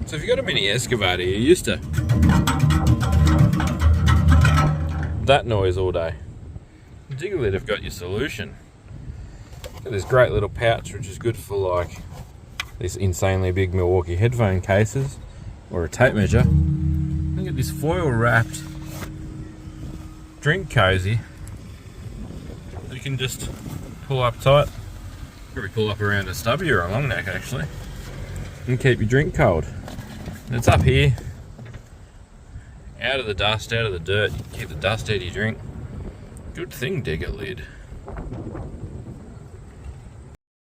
So if you've got a mini excavator, you're used to that noise all day. Digger Lid have got your solution. Got this great little pouch which is good for like these insanely big Milwaukee headphone cases or a tape measure. Look at this foil wrapped drink cozy. You can just pull up tight, probably pull up around a stubby or a long neck actually, and keep your drink cold. And it's up here, out of the dust, out of the dirt. You can keep the dust out of your drink. Good thing, Digger Lid.